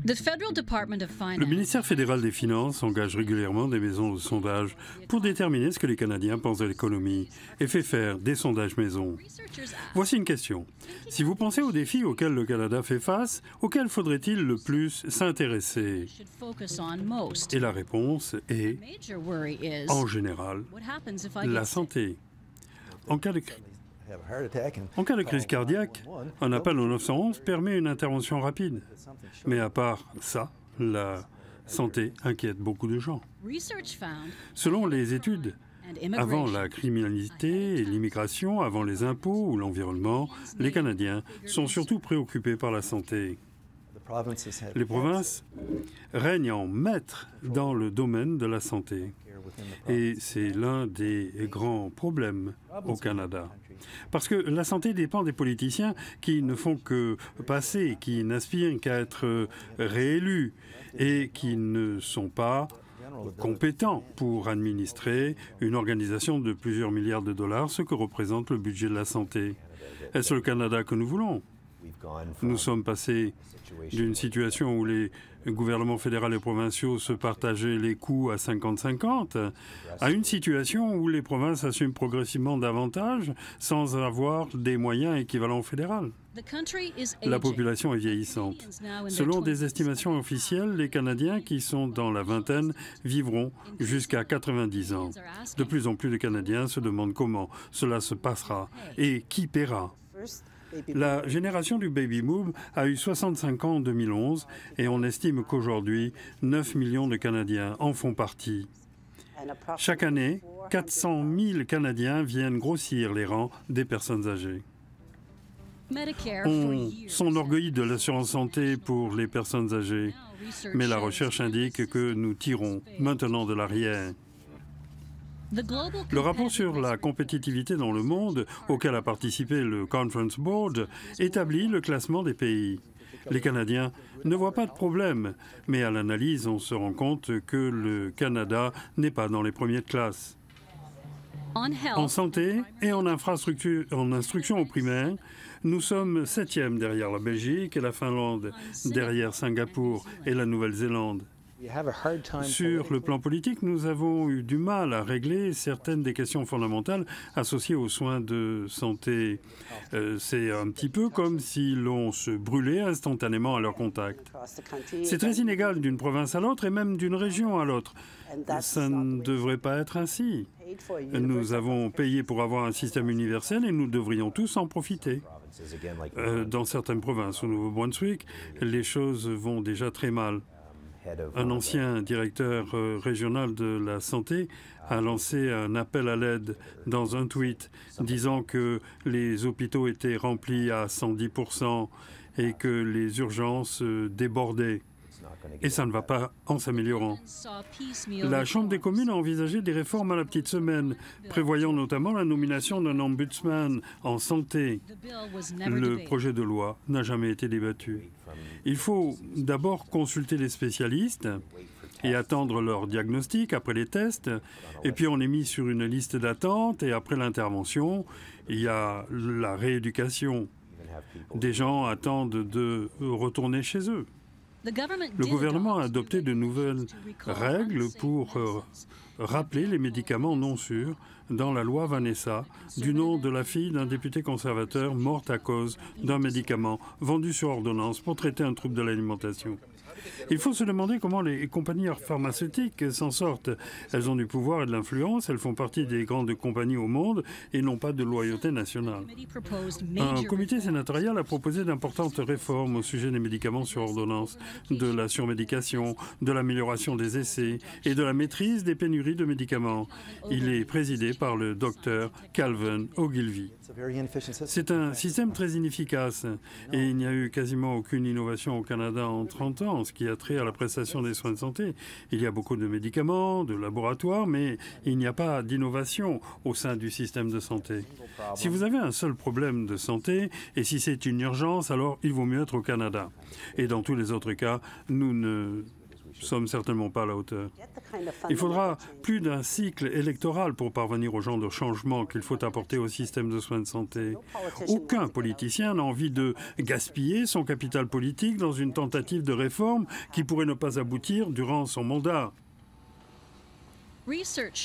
Le ministère fédéral des Finances engage régulièrement des maisons de sondage pour déterminer ce que les Canadiens pensent de l'économie et fait faire des sondages maison. Voici une question. Si vous pensez aux défis auxquels le Canada fait face, auxquels faudrait-il le plus s'intéresser? Et la réponse est, en général, la santé. En cas de crise cardiaque, un appel au 911 permet une intervention rapide. Mais à part ça, la santé inquiète beaucoup de gens. Selon les études, avant la criminalité et l'immigration, avant les impôts ou l'environnement, les Canadiens sont surtout préoccupés par la santé. Les provinces règnent en maître dans le domaine de la santé. Et c'est l'un des grands problèmes au Canada. Parce que la santé dépend des politiciens qui ne font que passer, qui n'aspirent qu'à être réélus et qui ne sont pas compétents pour administrer une organisation de plusieurs milliards de dollars, ce que représente le budget de la santé. Est-ce le Canada que nous voulons? Nous sommes passés d'une situation où les gouvernements fédéraux et provinciaux se partageaient les coûts à 50-50 à une situation où les provinces assument progressivement davantage sans avoir des moyens équivalents au fédéral. La population est vieillissante. Selon des estimations officielles, les Canadiens qui sont dans la vingtaine vivront jusqu'à 90 ans. De plus en plus de Canadiens se demandent comment cela se passera et qui paiera. La génération du baby-boom a eu 65 ans en 2011 et on estime qu'aujourd'hui, 9 millions de Canadiens en font partie. Chaque année, 400 000 Canadiens viennent grossir les rangs des personnes âgées. On s'enorgueillit de l'assurance santé pour les personnes âgées, mais la recherche indique que nous tirons maintenant de l'arrière. Le rapport sur la compétitivité dans le monde, auquel a participé le Conference Board, établit le classement des pays. Les Canadiens ne voient pas de problème, mais à l'analyse, on se rend compte que le Canada n'est pas dans les premiers de classe. En santé et en instruction au primaire, nous sommes 7e derrière la Belgique et la Finlande, derrière Singapour et la Nouvelle-Zélande. Sur le plan politique, nous avons eu du mal à régler certaines des questions fondamentales associées aux soins de santé. C'est un petit peu comme si l'on se brûlait instantanément à leur contact. C'est très inégal d'une province à l'autre et même d'une région à l'autre. Ça ne devrait pas être ainsi. Nous avons payé pour avoir un système universel et nous devrions tous en profiter. Dans certaines provinces, au Nouveau-Brunswick, les choses vont déjà très mal. Un ancien directeur régional de la santé a lancé un appel à l'aide dans un tweet disant que les hôpitaux étaient remplis à 110% et que les urgences débordaient. Et ça ne va pas en s'améliorant. La Chambre des communes a envisagé des réformes à la petite semaine, prévoyant notamment la nomination d'un ombudsman en santé. Le projet de loi n'a jamais été débattu. Il faut d'abord consulter les spécialistes et attendre leur diagnostic après les tests. Et puis on est mis sur une liste d'attente et après l'intervention, il y a la rééducation. Des gens attendent de retourner chez eux. Le gouvernement a adopté de nouvelles règles pour rappeler les médicaments non sûrs dans la loi Vanessa, du nom de la fille d'un député conservateur morte à cause d'un médicament vendu sur ordonnance pour traiter un trouble de l'alimentation. Il faut se demander comment les compagnies pharmaceutiques s'en sortent. Elles ont du pouvoir et de l'influence, elles font partie des grandes compagnies au monde et n'ont pas de loyauté nationale. Un comité sénatorial a proposé d'importantes réformes au sujet des médicaments sur ordonnance, de la surmédication, de l'amélioration des essais et de la maîtrise des pénuries de médicaments. Il est présidé par le docteur Calvin Ogilvie. C'est un système très inefficace et il n'y a eu quasiment aucune innovation au Canada en 30 ans en ce qui a trait à la prestation des soins de santé. Il y a beaucoup de médicaments, de laboratoires, mais il n'y a pas d'innovation au sein du système de santé. Si vous avez un seul problème de santé et si c'est une urgence, alors il vaut mieux être au Canada. Et dans tous les autres cas, nous ne ne sommes certainement pas à la hauteur. Il faudra plus d'un cycle électoral pour parvenir au genre de changement qu'il faut apporter au système de soins de santé. Aucun politicien n'a envie de gaspiller son capital politique dans une tentative de réforme qui pourrait ne pas aboutir durant son mandat.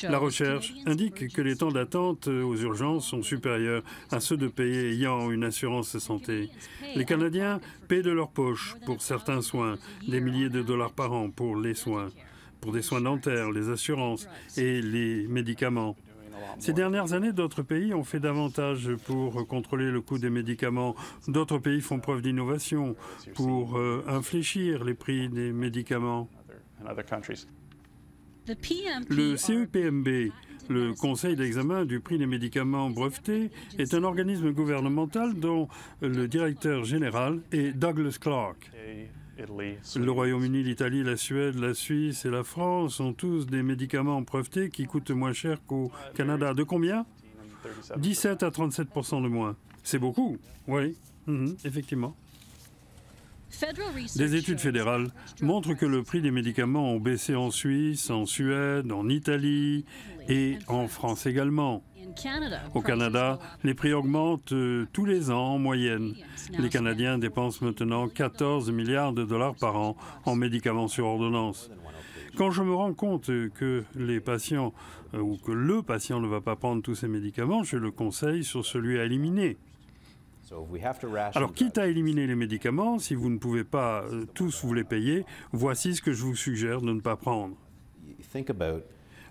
La recherche indique que les temps d'attente aux urgences sont supérieurs à ceux de pays ayant une assurance santé. Les Canadiens paient de leur poche pour certains soins, des milliers de dollars par an pour les soins, pour des soins dentaires, les assurances et les médicaments. Ces dernières années, d'autres pays ont fait davantage pour contrôler le coût des médicaments. D'autres pays font preuve d'innovation pour infléchir les prix des médicaments. Le CEPMB, le Conseil d'examen du prix des médicaments brevetés, est un organisme gouvernemental dont le directeur général est Douglas Clark. Le Royaume-Uni, l'Italie, la Suède, la Suisse et la France ont tous des médicaments brevetés qui coûtent moins cher qu'au Canada. De combien? 17 à 37% de moins. C'est beaucoup, oui, effectivement. Des études fédérales montrent que le prix des médicaments ont baissé en Suisse, en Suède, en Italie et en France également. Au Canada, les prix augmentent tous les ans en moyenne. Les Canadiens dépensent maintenant 14 milliards de dollars par an en médicaments sur ordonnance. Quand je me rends compte que les patients ou que le patient ne va pas prendre tous ces médicaments, je le conseille sur celui à éliminer. Alors, quitte à éliminer les médicaments, si vous ne pouvez pas tous vous les payer, voici ce que je vous suggère de ne pas prendre.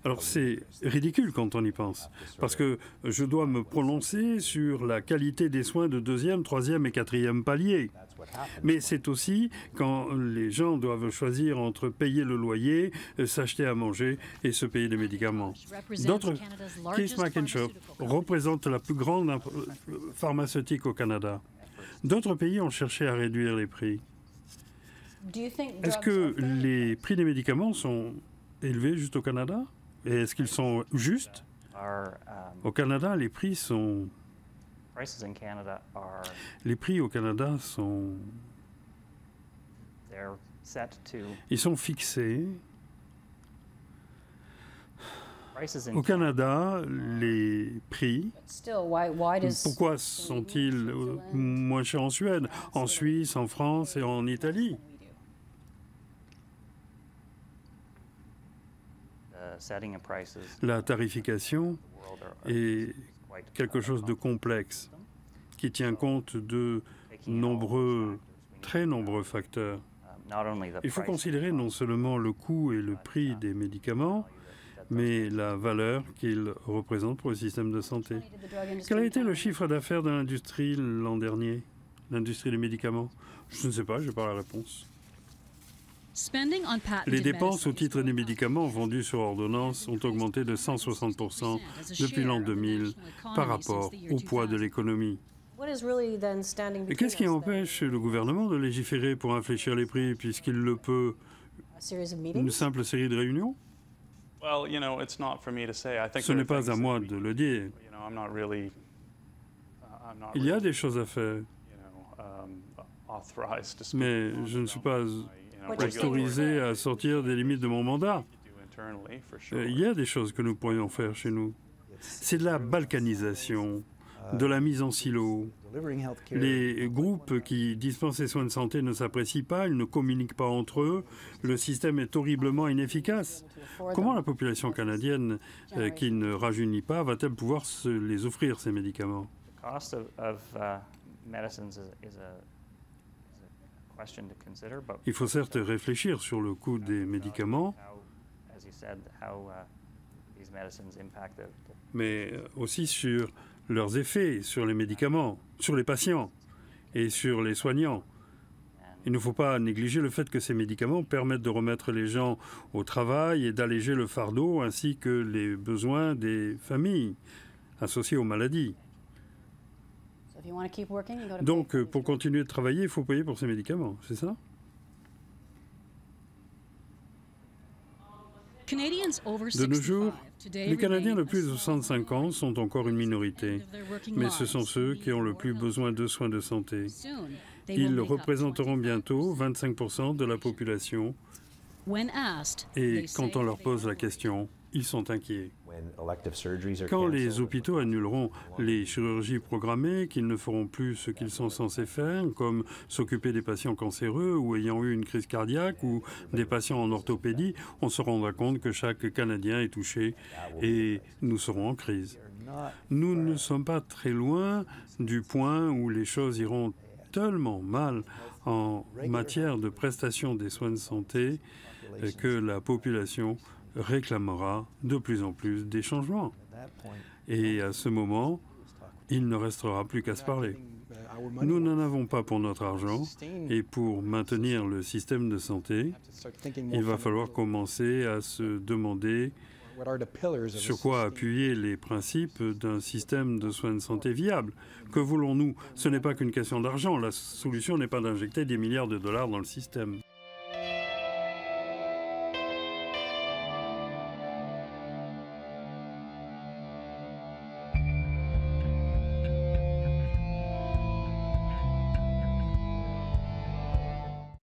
Alors, c'est ridicule quand on y pense, parce que je dois me prononcer sur la qualité des soins de deuxième, troisième et quatrième palier. Mais c'est aussi quand les gens doivent choisir entre payer le loyer, s'acheter à manger et se payer des médicaments. D'autres, Keith McIntyre représente la plus grande pharmaceutique au Canada. D'autres pays ont cherché à réduire les prix. Est-ce que les prix des médicaments sont élevés juste au Canada? Et est-ce qu'ils sont justes? Au Canada, les prix sont... Les prix au Canada sont... Ils sont fixés. Au Canada, les prix... Pourquoi sont-ils moins chers en Suède, en Suisse, en France et en Italie? La tarification est quelque chose de complexe qui tient compte de très nombreux facteurs. Il faut considérer non seulement le coût et le prix des médicaments, mais la valeur qu'ils représentent pour le système de santé. Quel a été le chiffre d'affaires de l'industrie l'an dernier, l'industrie des médicaments? Je ne sais pas, je n'ai pas la réponse. Les dépenses au titre des médicaments vendus sur ordonnance ont augmenté de 160% depuis l'an 2000 par rapport au poids de l'économie. Et qu'est-ce qui empêche le gouvernement de légiférer pour infléchir les prix puisqu'il le peut? Une simple série de réunions? Ce n'est pas à moi de le dire. Il y a des choses à faire, mais je ne suis pas autorisé à sortir des limites de mon mandat. Il y a des choses que nous pourrions faire chez nous. C'est de la balkanisation, de la mise en silo. Les groupes qui dispensent les soins de santé ne s'apprécient pas, ils ne communiquent pas entre eux. Le système est horriblement inefficace. Comment la population canadienne qui ne rajeunit pas va-t-elle pouvoir les offrir, ces médicaments? Il faut certes réfléchir sur le coût des médicaments, mais aussi sur leurs effets sur les médicaments, sur les patients et sur les soignants. Il ne faut pas négliger le fait que ces médicaments permettent de remettre les gens au travail et d'alléger le fardeau ainsi que les besoins des familles associées aux maladies. Donc, pour continuer de travailler, il faut payer pour ces médicaments, c'est ça? De nos jours, les Canadiens de plus de 65 ans sont encore une minorité, mais ce sont ceux qui ont le plus besoin de soins de santé. Ils représenteront bientôt 25% de la population Et quand on leur pose la question, ils sont inquiets. Quand les hôpitaux annuleront les chirurgies programmées, qu'ils ne feront plus ce qu'ils sont censés faire, comme s'occuper des patients cancéreux ou ayant eu une crise cardiaque ou des patients en orthopédie, on se rendra compte que chaque Canadien est touché et nous serons en crise. Nous ne sommes pas très loin du point où les choses iront tellement mal en matière de prestation des soins de santé que la population réclamera de plus en plus des changements. Et à ce moment, il ne restera plus qu'à se parler. Nous n'en avons pas pour notre argent et pour maintenir le système de santé, il va falloir commencer à se demander sur quoi appuyer les principes d'un système de soins de santé viable. Que voulons-nous? Ce n'est pas qu'une question d'argent. La solution n'est pas d'injecter des milliards de dollars dans le système.